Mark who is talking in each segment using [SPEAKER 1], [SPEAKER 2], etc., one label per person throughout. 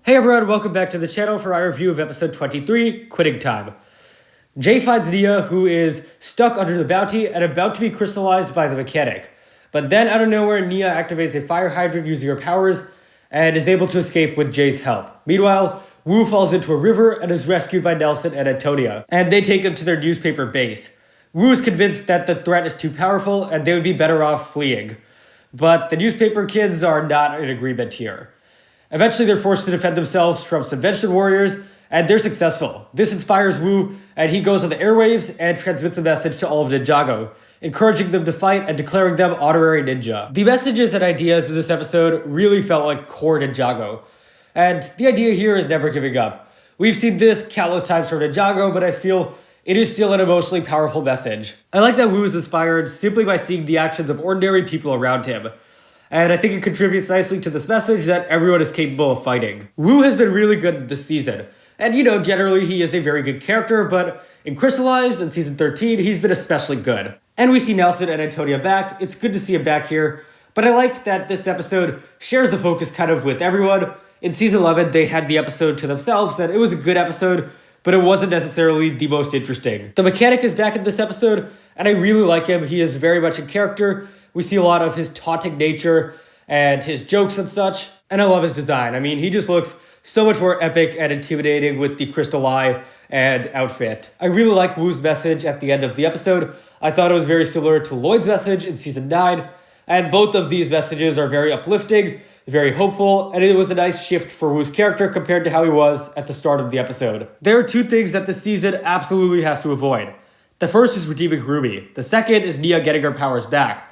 [SPEAKER 1] Hey everyone, welcome back to the channel for our review of episode 23, Quitting Time. Jay finds Nia, who is stuck under the bounty and about to be crystallized by the mechanic. But then out of nowhere, Nia activates a fire hydrant using her powers and is able to escape with Jay's help. Meanwhile, Wu falls into a river and is rescued by Nelson and Antonia, and they take him to their newspaper base. Wu is convinced that the threat is too powerful and they would be better off fleeing. But the newspaper kids are not in agreement here. Eventually, they're forced to defend themselves from some vegetable warriors, and they're successful. This inspires Wu, and he goes on the airwaves and transmits a message to all of Ninjago, encouraging them to fight and declaring them honorary ninja. The messages and ideas in this episode really felt like core Ninjago, and the idea here is never giving up. We've seen this countless times from Ninjago, but I feel it is still an emotionally powerful message. I like that Wu is inspired simply by seeing the actions of ordinary people around him. And I think it contributes nicely to this message that everyone is capable of fighting. Wu has been really good this season. And generally he is a very good character, but in Crystalized in season 13, he's been especially good. And we see Nelson and Antonia back. It's good to see him back here. But I like that this episode shares the focus kind of with everyone. In season 11, they had the episode to themselves, and it was a good episode, but it wasn't necessarily the most interesting. The mechanic is back in this episode, and I really like him. He is very much a character. We see a lot of his taunting nature and his jokes and such, and I love his design. I mean, he just looks so much more epic and intimidating with the crystal eye and outfit. I really like Wu's message at the end of the episode. I thought it was very similar to Lloyd's message in season 9, and both of these messages are very uplifting, very hopeful, and it was a nice shift for Wu's character compared to how he was at the start of the episode. There are two things that this season absolutely has to avoid. The first is redeeming Ruby. The second is Nia getting her powers back.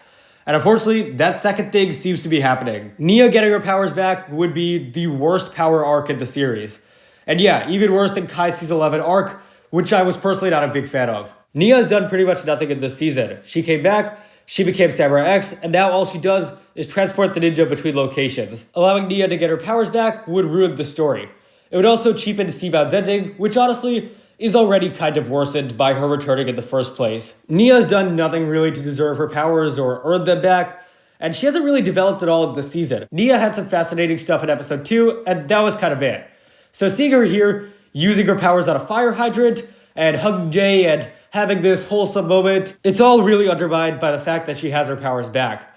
[SPEAKER 1] And unfortunately, that second thing seems to be happening. Nia getting her powers back would be the worst power arc in the series. And yeah, even worse than Kai's season 11 arc, which I was personally not a big fan of. Nia has done pretty much nothing in this season. She came back, she became Samurai X, and now all she does is transport the ninja between locations. Allowing Nia to get her powers back would ruin the story. It would also cheapen Seabound's ending, which honestly is already kind of worsened by her returning in the first place. Nia's done nothing really to deserve her powers or earn them back, and she hasn't really developed at all this season. Nia had some fascinating stuff in episode 2, and that was kind of it. So seeing her here, using her powers on a fire hydrant, and hugging Jay, and having this wholesome moment, it's all really undermined by the fact that she has her powers back.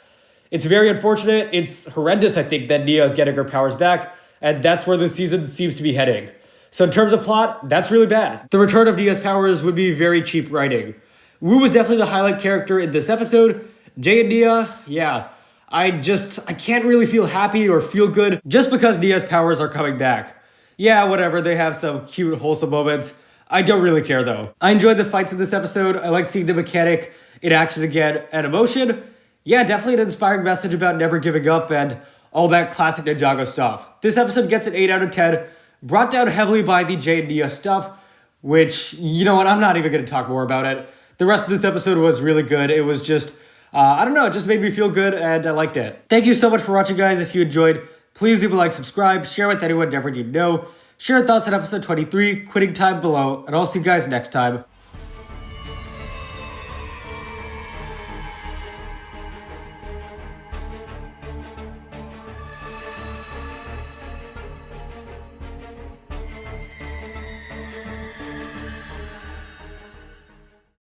[SPEAKER 1] It's very unfortunate, it's horrendous I think that Nia is getting her powers back, and that's where the season seems to be heading. So in terms of plot, that's really bad. The return of Nia's powers would be very cheap writing. Wu was definitely the highlight character in this episode. Jay and Nia, yeah, I can't really feel happy or feel good just because Nia's powers are coming back. Yeah, whatever, they have some cute, wholesome moments. I don't really care though. I enjoyed the fights in this episode. I like seeing the mechanic in action again and emotion. Yeah, definitely an inspiring message about never giving up and all that classic Ninjago stuff. This episode gets an 8 out of 10. Brought down heavily by the Jay and Nia stuff, which, you know what, I'm not even going to talk more about it. The rest of this episode was really good. It was just, I don't know, it just made me feel good, and I liked it. Thank you so much for watching, guys. If you enjoyed, please leave a like, subscribe, share with anyone never you know. Share your thoughts on episode 23, Quitting Time below, and I'll see you guys next time.